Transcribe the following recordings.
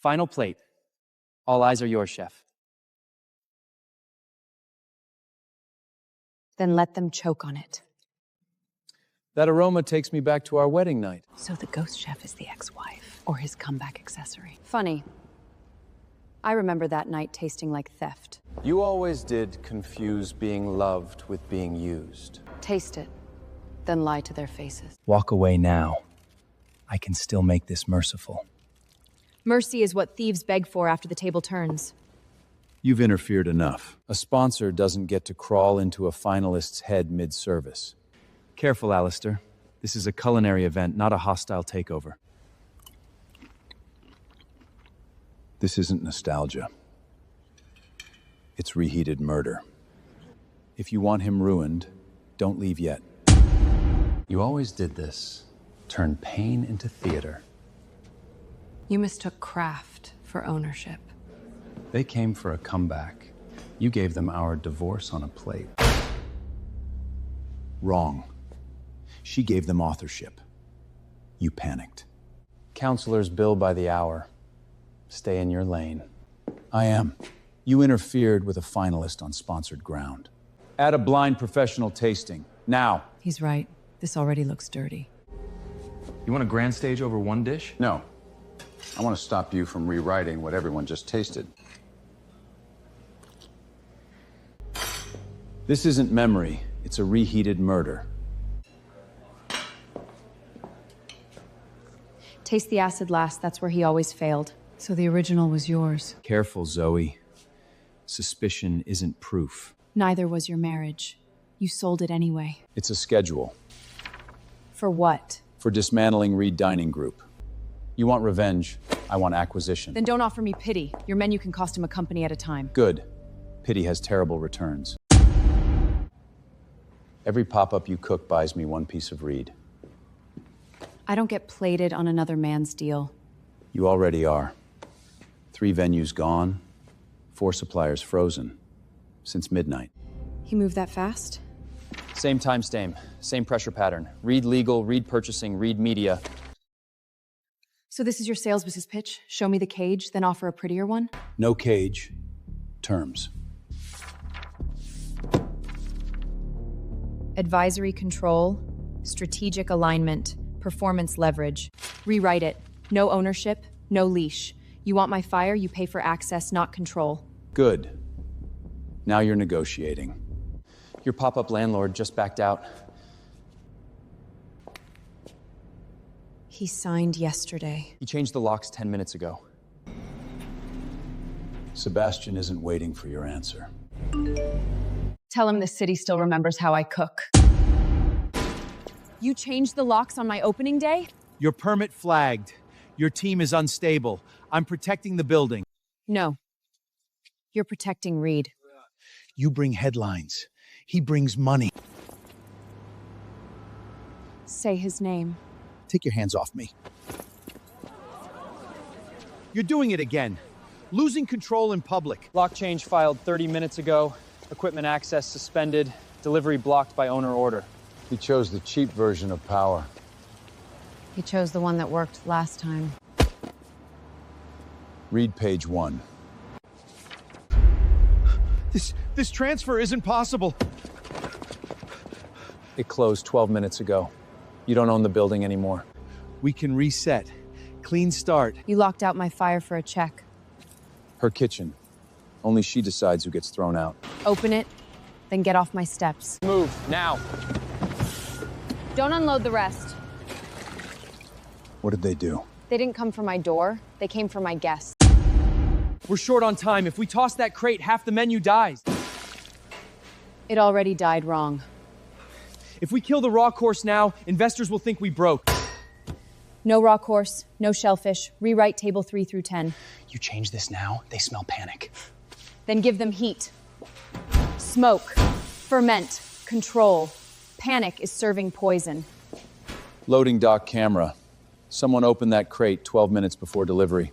Final plate. All eyes are yours, chef. Then let them choke on it. That aroma takes me back to our wedding night. So the ghost chef is the ex-wife, or his comeback accessory. Funny. I remember that night tasting like theft. You always did confuse being loved with being used. Taste it, then lie to their faces. Walk away now. I can still make this merciful. Mercy is what thieves beg for after the table turns. You've interfered enough. A sponsor doesn't get to crawl into a finalist's head mid-service. Careful, Alistair. This is a culinary event, not a hostile takeover. This isn't nostalgia. It's reheated murder. If you want him ruined, don't leave yet. You always did this. Turn pain into theater. You mistook craft for ownership. They came for a comeback. You gave them our divorce on a plate. Wrong. She gave them authorship. You panicked. Counselors bill by the hour. Stay in your lane. I am. You interfered with a finalist on sponsored ground. Add a blind professional tasting. Now. He's right. This already looks dirty. You want a grand stage over one dish? No. I want to stop you from rewriting what everyone just tasted. This isn't memory. It's a reheated murder. Taste the acid last, that's where he always failed. So the original was yours. Careful, Zoe. Suspicion isn't proof. Neither was your marriage. You sold it anyway. It's a schedule. For what? For dismantling Reed Dining Group. You want revenge, I want acquisition. Then don't offer me pity. Your menu can cost him a company at a time. Good. Pity has terrible returns. Every pop-up you cook buys me one piece of Reed. I don't get plated on another man's deal. You already are. 3 venues gone, 4 suppliers frozen. Since midnight. He moved that fast? Same time stamp, same pressure pattern. Reed legal, Reed purchasing, Reed media. So this is your sales business pitch? Show me the cage, then offer a prettier one? No cage. Terms. Advisory control, strategic alignment, performance leverage. Rewrite it. No ownership, no leash. You want my fire, you pay for access, not control. Good. Now you're negotiating. Your pop-up landlord just backed out. He signed yesterday. He changed the locks 10 minutes ago. Sebastian isn't waiting for your answer. Tell him the city still remembers how I cook. You changed the locks on my opening day? Your permit flagged. Your team is unstable. I'm protecting the building. No. You're protecting Reed. You bring headlines. He brings money. Say his name. Take your hands off me. You're doing it again. Losing control in public. Lock change filed 30 minutes ago. Equipment access suspended. Delivery blocked by owner order. He chose the cheap version of power. He chose the one that worked last time. Read page 1. This transfer isn't possible. It closed 12 minutes ago. You don't own the building anymore. We can reset. Clean start. You locked out my fire for a check. Her kitchen. Only she decides who gets thrown out. Open it, then get off my steps. Move, now. Don't unload the rest. What did they do? They didn't come for my door, they came for my guests. We're short on time. If we toss that crate, half the menu dies. It already died wrong. If we kill the raw course now, investors will think we broke. No raw course, no shellfish. Rewrite table 3 through 10. You change this now, they smell panic. Then give them heat. Smoke, ferment, control. Panic is serving poison. Loading dock camera. Someone opened that crate 12 minutes before delivery.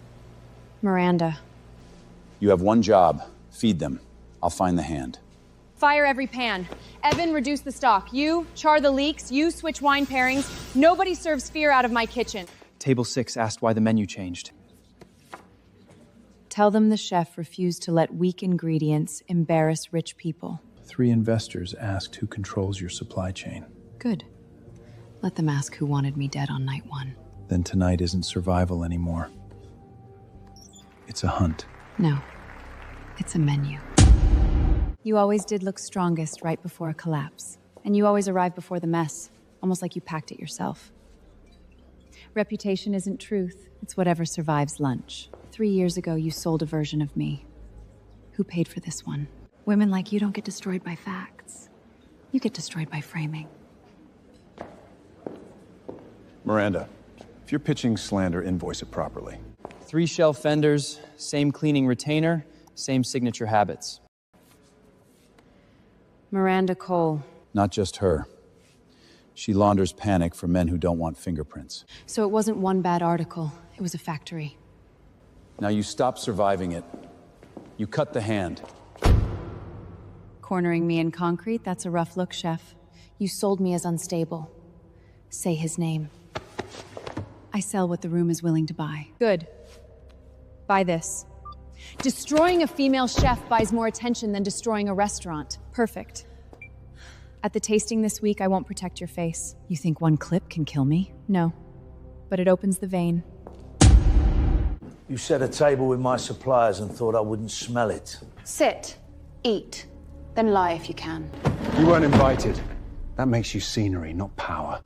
Miranda. You have one job. Feed them. I'll find the hand. Fire every pan. Evan, reduce the stock. You, char the leaks. You, switch wine pairings. Nobody serves fear out of my kitchen. Table 6 asked why the menu changed. Tell them the chef refused to let weak ingredients embarrass rich people. 3 investors asked who controls your supply chain. Good. Let them ask who wanted me dead on night 1. Then tonight isn't survival anymore. It's a hunt. No. It's a menu. You always did look strongest right before a collapse. And you always arrived before the mess, almost like you packed it yourself. Reputation isn't truth. It's whatever survives lunch. 3 years ago, you sold a version of me. Who paid for this one? Women like you don't get destroyed by facts. You get destroyed by framing. Miranda, if you're pitching slander, invoice it properly. 3 shelf fenders, same cleaning retainer, same signature habits. Miranda Cole. Not just her. She launders panic for men who don't want fingerprints. So it wasn't one bad article. It was a factory. Now you stop surviving it. You cut the hand. Cornering me in concrete, that's a rough look, Chef. You sold me as unstable. Say his name. I sell what the room is willing to buy. Good. Buy this. Destroying a female chef buys more attention than destroying a restaurant. Perfect. At the tasting this week, I won't protect your face. You think one clip can kill me? No. But it opens the vein. You set a table with my suppliers and thought I wouldn't smell it. Sit, eat, then lie if you can. You weren't invited. That makes you scenery, not power.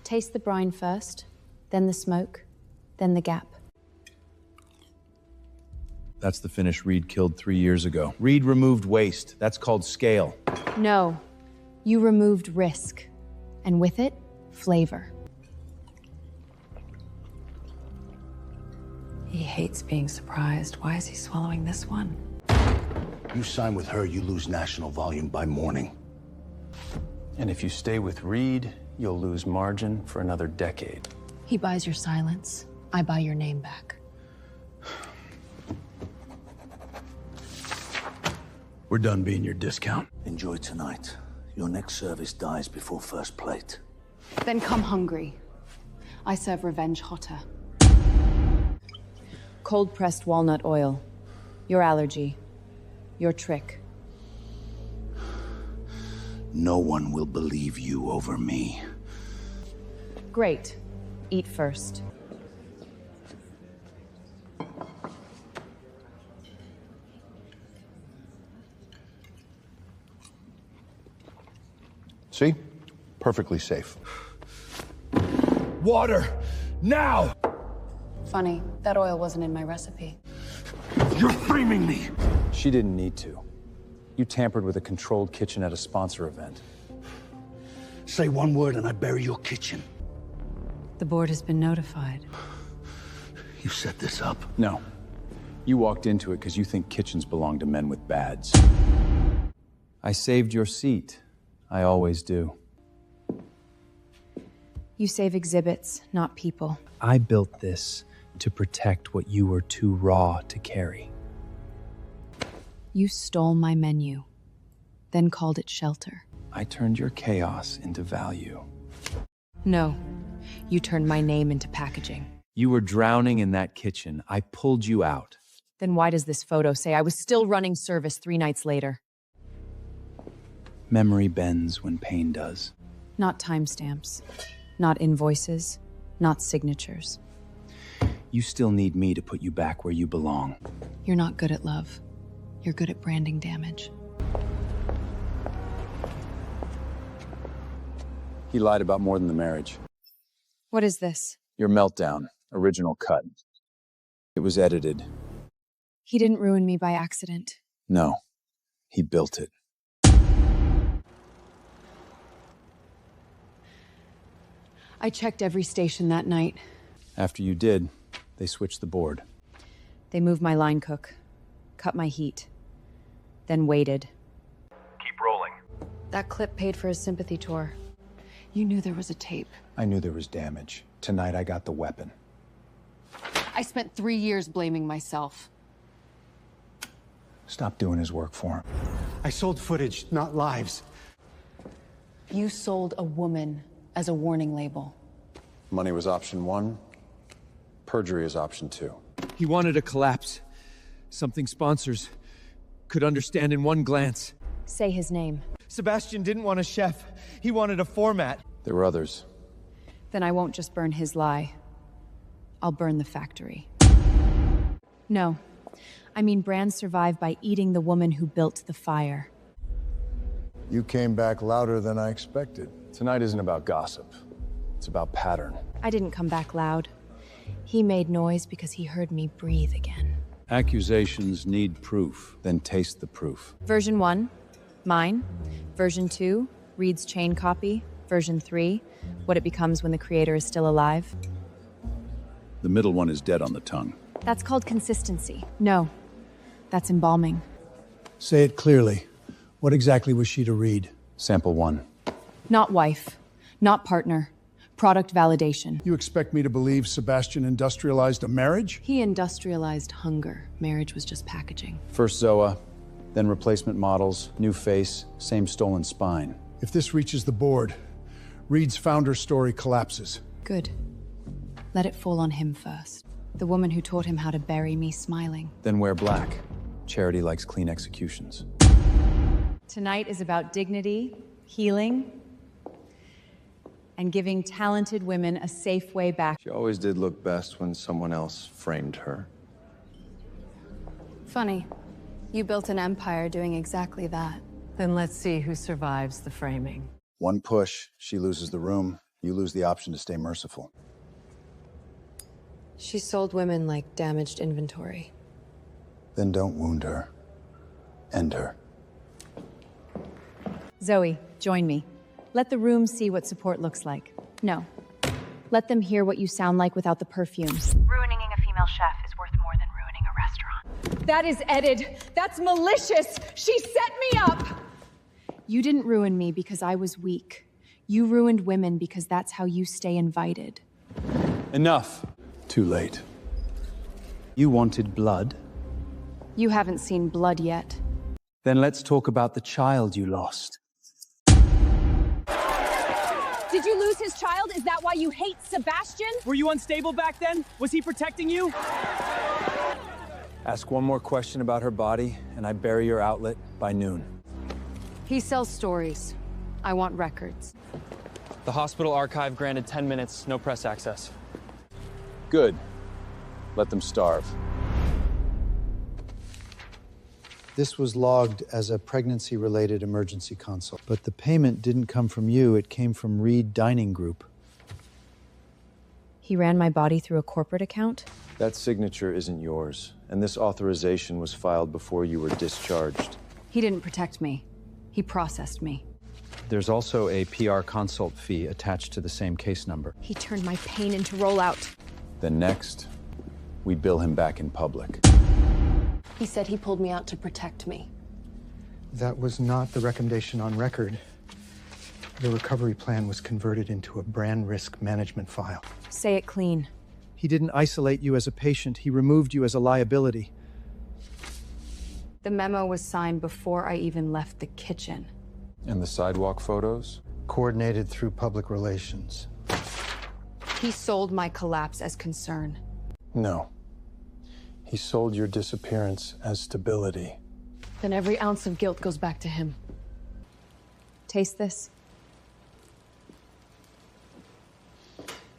Taste the brine first, then the smoke, then the gap. That's the finish Reed killed 3 years ago. Reed removed waste. That's called scale. No. You removed risk. And with it, flavor. He hates being surprised. Why is he swallowing this one? You sign with her, you lose national volume by morning. And if you stay with Reed, you'll lose margin for another decade. He buys your silence. I buy your name back. We're done being your discount. Enjoy tonight. Your next service dies before first plate. Then come hungry. I serve revenge hotter. Cold-pressed walnut oil. Your allergy. Your trick. No one will believe you over me. Great. Eat first. See? Perfectly safe. Water! Now! Funny, that oil wasn't in my recipe. You're framing me! She didn't need to. You tampered with a controlled kitchen at a sponsor event. Say one word and I bury your kitchen. The board has been notified. You set this up? No. You walked into it because you think kitchens belong to men with bads. I saved your seat. I always do. You save exhibits, not people. I built this to protect what you were too raw to carry. You stole my menu, then called it shelter. I turned your chaos into value. No. You turned my name into packaging. You were drowning in that kitchen. I pulled you out. Then why does this photo say I was still running service 3 nights later? Memory bends when pain does. Not timestamps. Not invoices. Not signatures. You still need me to put you back where you belong. You're not good at love. You're good at branding damage. He lied about more than the marriage. What is this? Your meltdown, original cut. It was edited. He didn't ruin me by accident. No, he built it. I checked every station that night. After you did, they switched the board. They moved my line cook, cut my heat, then waited. Keep rolling. That clip paid for his sympathy tour. You knew there was a tape. I knew there was damage. Tonight I got the weapon. I spent 3 years blaming myself. Stop doing his work for him. I sold footage, not lives. You sold a woman as a warning label. Money was option 1. Perjury is option 2. He wanted a collapse. Something sponsors could understand in one glance. Say his name. Sebastian didn't want a chef. He wanted a format. There were others. Then I won't just burn his lie. I'll burn the factory. No. I mean, brands survive by eating the woman who built the fire. You came back louder than I expected. Tonight isn't about gossip. It's about pattern. I didn't come back loud. He made noise because he heard me breathe again. Accusations need proof. Then taste the proof. Version 1, mine. Version 2, Reed's chain copy. Version 3, what it becomes when the creator is still alive. The middle one is dead on the tongue. That's called consistency. No, that's embalming. Say it clearly. What exactly was she to Reed? Sample 1. Not wife, not partner. Product validation. You expect me to believe Sebastian industrialized a marriage? He industrialized hunger. Marriage was just packaging. First Zoa, then replacement models, new face, same stolen spine. If this reaches the board, Reed's founder story collapses. Good. Let it fall on him first. The woman who taught him how to bury me smiling. Then wear black. Charity likes clean executions. Tonight is about dignity, healing, and giving talented women a safe way back. She always did look best when someone else framed her. Funny. You built an empire doing exactly that. Then let's see who survives the framing. One push, she loses the room. You lose the option to stay merciful. She sold women like damaged inventory. Then don't wound her. End her. Zoe, join me. Let the room see what support looks like. No. Let them hear what you sound like without the perfumes. Ruining a female chef is worth more than ruining a restaurant. That is edited. That's malicious. She set me up. You didn't ruin me because I was weak. You ruined women because that's how you stay invited. Enough. Too late. You wanted blood? You haven't seen blood yet. Then let's talk about the child you lost. Did you lose his child? Is that why you hate Sebastian? Were you unstable back then? Was he protecting you? Ask one more question about her body, and I bury your outlet by noon. He sells stories. I want records. The hospital archive granted 10 minutes, no press access. Good. Let them starve. This was logged as a pregnancy-related emergency consult. But the payment didn't come from you, it came from Reed Dining Group. He ran my body through a corporate account? That signature isn't yours, and this authorization was filed before you were discharged. He didn't protect me. He processed me. There's also a PR consult fee attached to the same case number. He turned my pain into rollout. Then next, we bill him back in public. He said he pulled me out to protect me. That was not the recommendation on record. The recovery plan was converted into a brand risk management file. Say it clean. He didn't isolate you as a patient, he removed you as a liability. The memo was signed before I even left the kitchen. And the sidewalk photos? Coordinated through public relations. He sold my collapse as concern. No. He sold your disappearance as stability. Then every ounce of guilt goes back to him. Taste this.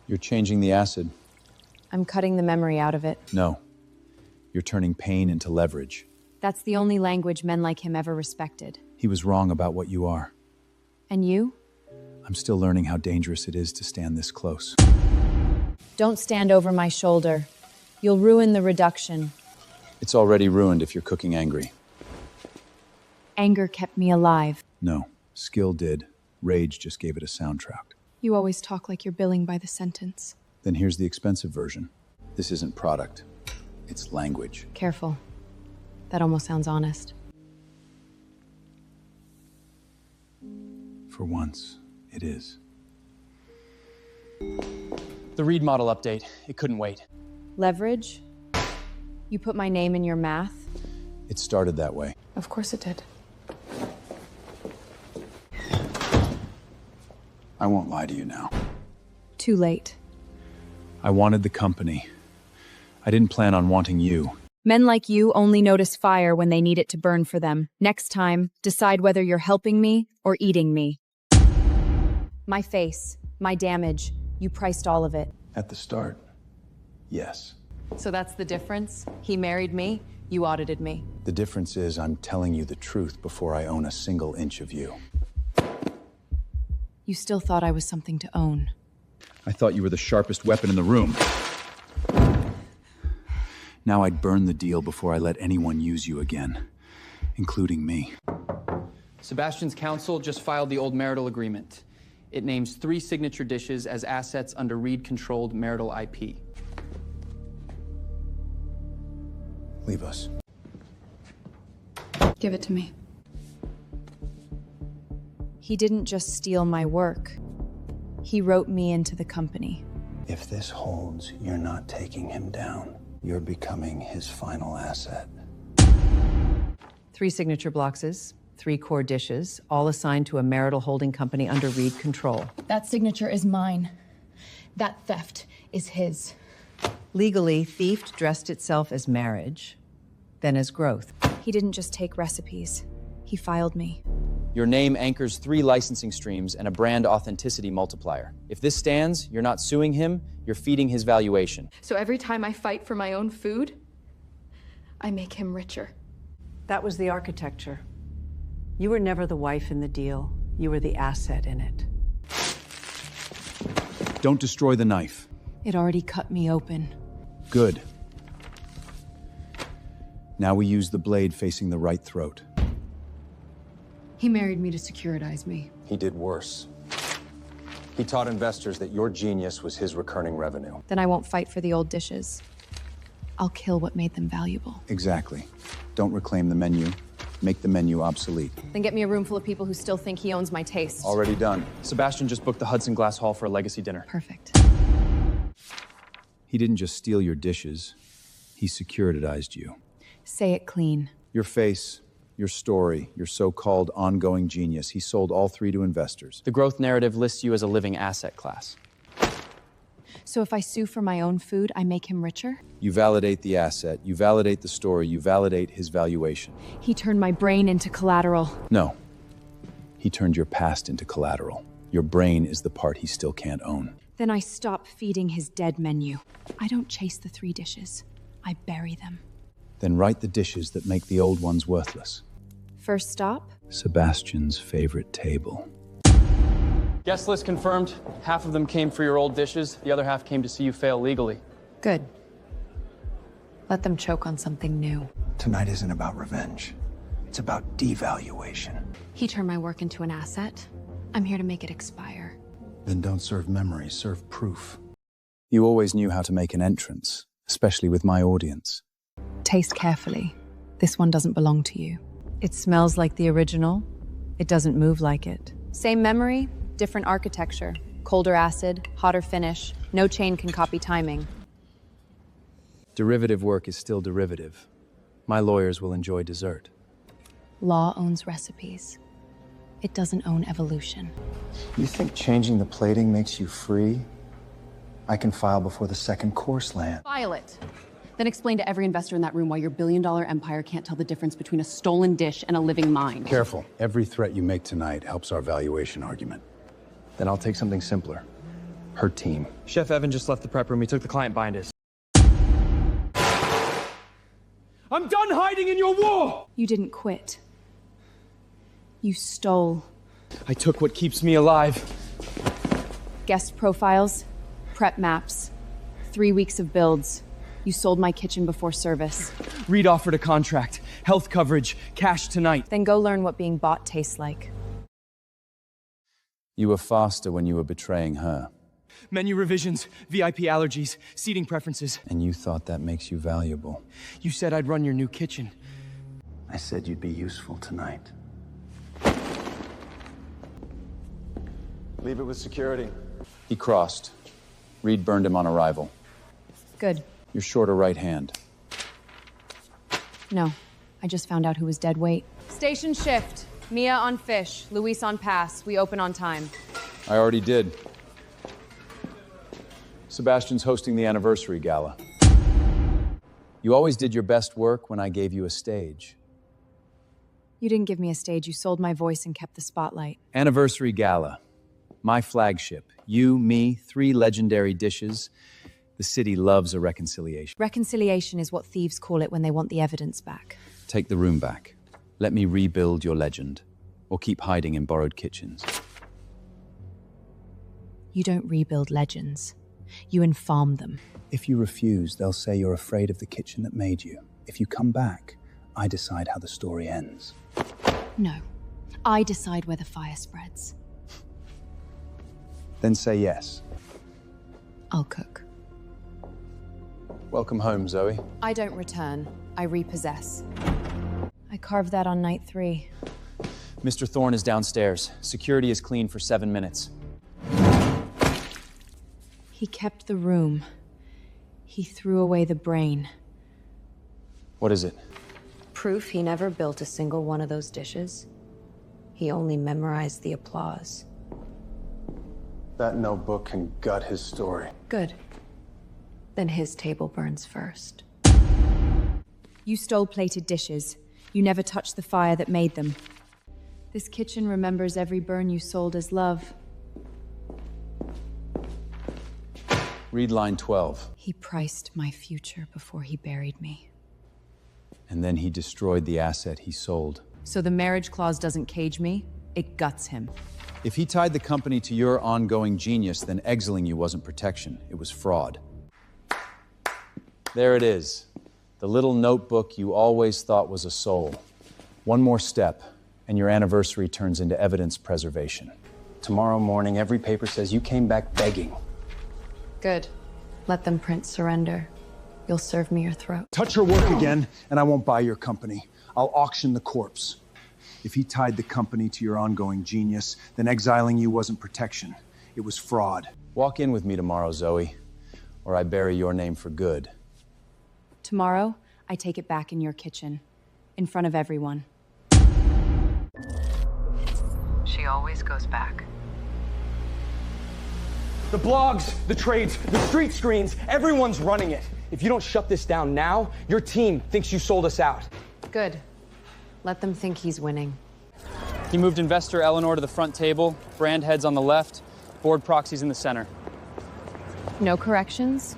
You're changing the acid. I'm cutting the memory out of it. No. You're turning pain into leverage. That's the only language men like him ever respected. He was wrong about what you are. And you? I'm still learning how dangerous it is to stand this close. Don't stand over my shoulder. You'll ruin the reduction. It's already ruined if you're cooking angry. Anger kept me alive. No, skill did. Rage just gave it a soundtrack. You always talk like you're billing by the sentence. Then here's the expensive version. This isn't product. It's language. Careful. That almost sounds honest. For once, it is. The Reed model update. It couldn't wait. Leverage? You put my name in your math? It started that way. Of course it did. I won't lie to you now. Too late. I wanted the company. I didn't plan on wanting you. Men like you only notice fire when they need it to burn for them. Next time, decide whether you're helping me or eating me. My face, my damage, you priced all of it. At the start, yes. So that's the difference? He married me, you audited me. The difference is I'm telling you the truth before I own a single inch of you. You still thought I was something to own. I thought you were the sharpest weapon in the room. Now I'd burn the deal before I let anyone use you again, including me. Sebastian's counsel just filed the old marital agreement. It names 3 signature dishes as assets under Reed-controlled marital IP. Leave us. Give it to me. He didn't just steal my work. He wrote me into the company. If this holds, you're not taking him down. You're becoming his final asset. 3 signature boxes, 3 core dishes, all assigned to a marital holding company under Reed control. That signature is mine. That theft is his. Legally, theft dressed itself as marriage, then as growth. He didn't just take recipes. He filed me. Your name anchors 3 licensing streams and a brand authenticity multiplier. If this stands, you're not suing him, you're feeding his valuation. So every time I fight for my own food, I make him richer. That was the architecture. You were never the wife in the deal. You were the asset in it. Don't destroy the knife. It already cut me open. Good. Now we use the blade facing the right throat. He married me to securitize me. He did worse. He taught investors that your genius was his recurring revenue. Then I won't fight for the old dishes. I'll kill what made them valuable. Exactly. Don't reclaim the menu. Make the menu obsolete. Then get me a room full of people who still think he owns my taste. Already done. Sebastian just booked the Hudson Glass Hall for a legacy dinner. Perfect. He didn't just steal your dishes. He securitized you. Say it clean. Your face, your story, your so-called ongoing genius. He sold all 3 to investors. The growth narrative lists you as a living asset class. So if I sue for my own food, I make him richer? You validate the asset, you validate the story, you validate his valuation. He turned my brain into collateral. No. He turned your past into collateral. Your brain is the part he still can't own. Then I stop feeding his dead menu. I don't chase the 3 dishes. I bury them. Then write the dishes that make the old ones worthless. First stop? Sebastian's favorite table. Guest list confirmed. Half of them came for your old dishes. The other half came to see you fail legally. Good. Let them choke on something new. Tonight isn't about revenge. It's about devaluation. He turned my work into an asset. I'm here to make it expire. Then don't serve memory, serve proof. You always knew how to make an entrance, especially with my audience. Taste carefully. This one doesn't belong to you. It smells like the original. It doesn't move like it. Same memory, different architecture. Colder acid, hotter finish. No chain can copy timing. Derivative work is still derivative. My lawyers will enjoy dessert. Law owns recipes. It doesn't own evolution. You think changing the plating makes you free? I can file before the second course lands. File it. Then explain to every investor in that room why your billion-dollar empire can't tell the difference between a stolen dish and a living mind. Careful. Every threat you make tonight helps our valuation argument. Then I'll take something simpler. Her team. Chef Evan just left the prep room. He took the client binders. I'm done hiding in your war! You didn't quit. You stole. I took what keeps me alive. Guest profiles, prep maps, 3 weeks of builds. You sold my kitchen before service. Reed offered a contract, health coverage, cash tonight. Then go learn what being bought tastes like. You were faster when you were betraying her. Menu revisions, VIP allergies, seating preferences. And you thought that makes you valuable. You said I'd run your new kitchen. I said you'd be useful tonight. Leave it with security. He crossed. Reed burned him on arrival. Good. Your shorter right hand. No, I just found out who was dead weight. Station shift. Mia on fish, Luis on pass. We open on time. I already did. Sebastian's hosting the anniversary gala. You always did your best work when I gave you a stage. You didn't give me a stage, you sold my voice and kept the spotlight. Anniversary Gala. My flagship. You, me, 3 legendary dishes. The city loves a reconciliation. Reconciliation is what thieves call it when they want the evidence back. Take the room back. Let me rebuild your legend. Or keep hiding in borrowed kitchens. You don't rebuild legends. You inform them. If you refuse, they'll say you're afraid of the kitchen that made you. If you come back, I decide how the story ends. No. I decide where the fire spreads. Then say yes. I'll cook. Welcome home, Zoe. I don't return. I repossess. I carved that on night 3. Mr. Thorne is downstairs. Security is clean for 7 minutes. He kept the room. He threw away the brain. What is it? Proof he never built a single one of those dishes. He only memorized the applause. That notebook can gut his story. Good. Then his table burns first. You stole plated dishes. You never touched the fire that made them. This kitchen remembers every burn you sold as love. Read line 12. He priced my future before he buried me. And then he destroyed the asset he sold. So the marriage clause doesn't cage me, it guts him. If he tied the company to your ongoing genius, then exiling you wasn't protection, it was fraud. There it is. The little notebook you always thought was a soul. One more step, and your anniversary turns into evidence preservation. Tomorrow morning, every paper says you came back begging. Good. Let them print surrender. You'll serve me your throat. Touch your work again, and I won't buy your company. I'll auction the corpse. If he tied the company to your ongoing genius, then exiling you wasn't protection. It was fraud. Walk in with me tomorrow, Zoe, or I bury your name for good. Tomorrow, I take it back in your kitchen. In front of everyone. She always goes back. The blogs, the trades, the street screens, everyone's running it. If you don't shut this down now, your team thinks you sold us out. Good. Let them think he's winning. He moved investor Eleanor to the front table, brand heads on the left, board proxies in the center. No corrections,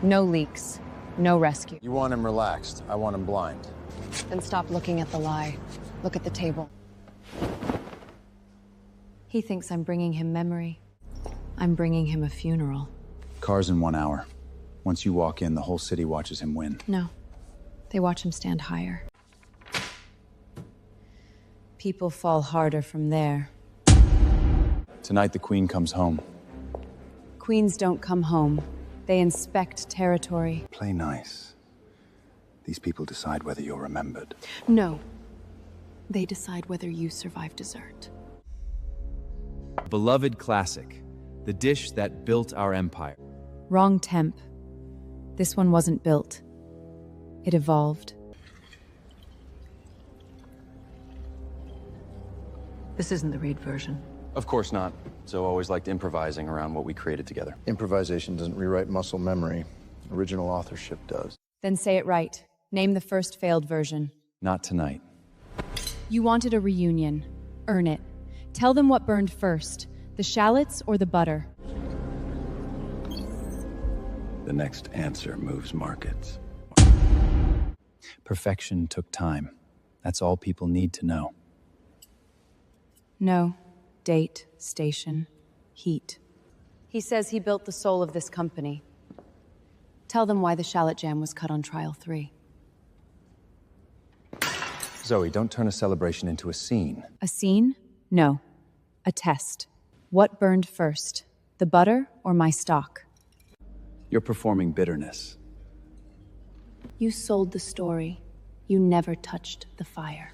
no leaks, no rescue. You want him relaxed. I want him blind. Then stop looking at the lie. Look at the table. He thinks I'm bringing him memory. I'm bringing him a funeral. Cars in 1 hour. Once you walk in, the whole city watches him win. No. They watch him stand higher. People fall harder from there. Tonight, the Queen comes home. Queens don't come home. They inspect territory. Play nice. These people decide whether you're remembered. No. They decide whether you survive dessert. Beloved classic. The dish that built our empire. Wrong temp. This one wasn't built. It evolved. This isn't the Reed version. Of course not. Zoe always liked improvising around what we created together. Improvisation doesn't rewrite muscle memory. Original authorship does. Then say it right. Name the first failed version. Not tonight. You wanted a reunion. Earn it. Tell them what burned first. The shallots or the butter? The next answer moves markets. Perfection took time. That's all people need to know. No. Date, station, heat. He says he built the soul of this company. Tell them why the shallot jam was cut on trial 3. Zoe, don't turn a celebration into a scene. A scene? No. A test. What burned first? The butter or my stock? You're performing bitterness. You sold the story. You never touched the fire.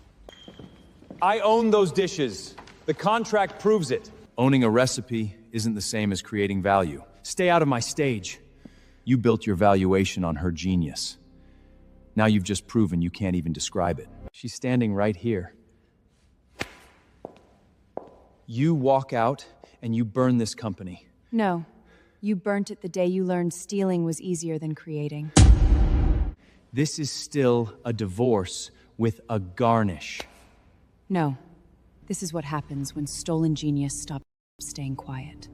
I own those dishes. The contract proves it. Owning a recipe isn't the same as creating value. Stay out of my stage. You built your valuation on her genius. Now you've just proven you can't even describe it. She's standing right here. You walk out and you burn this company. No. You burnt it the day you learned stealing was easier than creating. This is still a divorce with a garnish. No. This is what happens when stolen genius stops staying quiet.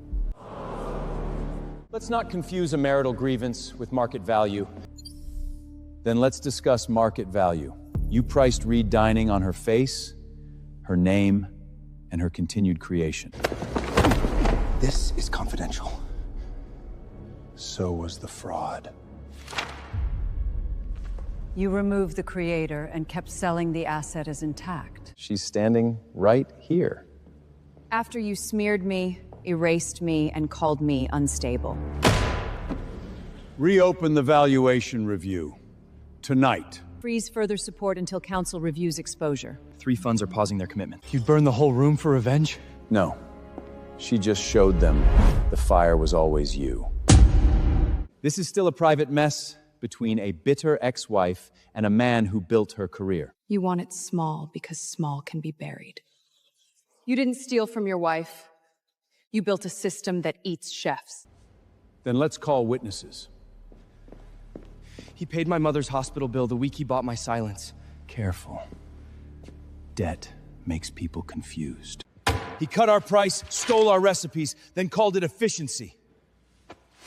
Let's not confuse a marital grievance with market value. Then let's discuss market value. You priced Reed Dining on her face, her name, and her continued creation. This is confidential. So was the fraud. You removed the creator and kept selling the asset as intact. She's standing right here. After you smeared me, erased me, and called me unstable. Reopen the valuation review. Tonight. Freeze further support until council reviews exposure. 3 funds are pausing their commitment. You'd burn the whole room for revenge? No. She just showed them the fire was always you. This is still a private mess between a bitter ex-wife and a man who built her career. You want it small because small can be buried. You didn't steal from your wife. You built a system that eats chefs. Then let's call witnesses. He paid my mother's hospital bill the week he bought my silence. Careful. Debt makes people confused. He cut our price, stole our recipes, then called it efficiency.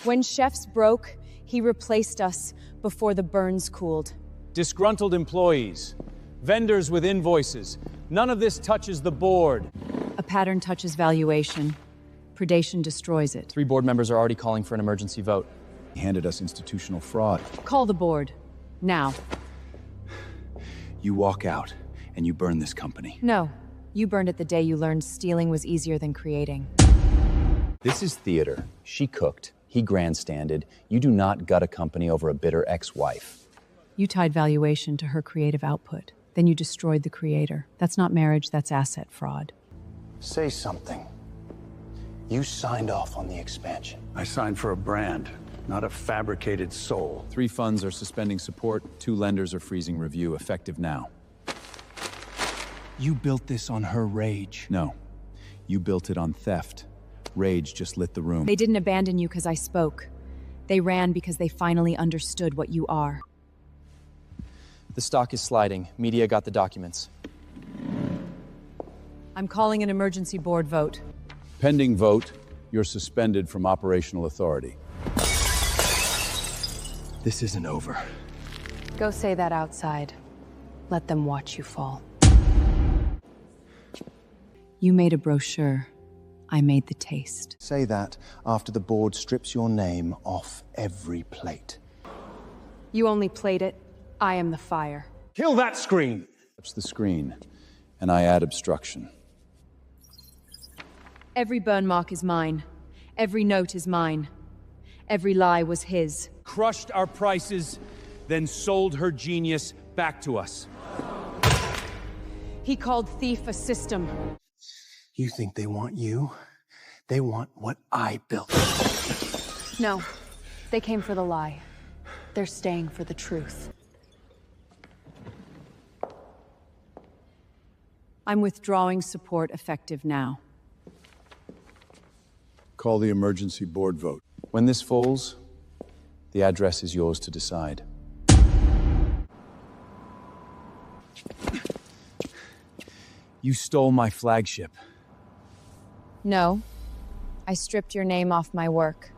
When chefs broke, he replaced us before the burns cooled. Disgruntled employees, vendors with invoices. None of this touches the board. A pattern touches valuation. Predation destroys it. 3 board members are already calling for an emergency vote. He handed us institutional fraud. Call the board. Now. You walk out, and you burn this company. No. You burned it the day you learned stealing was easier than creating. This is theater. She cooked. He grandstanded. You do not gut a company over a bitter ex-wife. You tied valuation to her creative output. Then you destroyed the creator. That's not marriage, that's asset fraud. Say something. You signed off on the expansion. I signed for a brand, not a fabricated soul. 3 funds are suspending support. 2 lenders are freezing review, effective now. You built this on her rage. No. You built it on theft. Rage just lit the room. They didn't abandon you because I spoke. They ran because they finally understood what you are. The stock is sliding. Media got the documents. I'm calling an emergency board vote. Pending vote, you're suspended from operational authority. This isn't over. Go say that outside. Let them watch you fall. You made a brochure. I made the taste. Say that after the board strips your name off every plate. You only played it. I am the fire. Kill that screen! Touch the screen, and I add obstruction. Every burn mark is mine. Every note is mine. Every lie was his. Crushed our prices, then sold her genius back to us. He called thief a system. You think they want you? They want what I built. No, they came for the lie. They're staying for the truth. I'm withdrawing support effective now. Call the emergency board vote. When this falls, the address is yours to decide. You stole my flagship. No. I stripped your name off my work.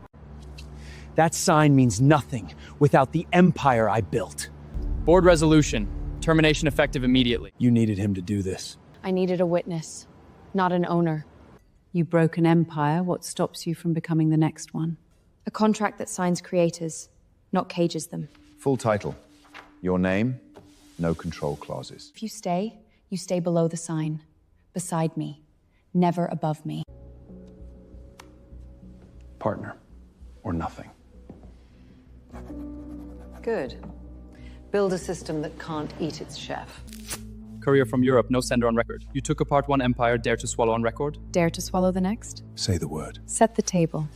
That sign means nothing without the empire I built. Board resolution. Termination effective immediately. You needed him to do this. I needed a witness, not an owner. You broke an empire. What stops you from becoming the next one? A contract that signs creators, not cages them. Full title. Your name, no control clauses. If you stay below the sign, beside me, never above me. Partner, or nothing. Good. Build a system that can't eat its chef. Courier from Europe, no sender on record. You took apart one empire, dare to swallow on record? Dare to swallow the next? Say the word. Set the table.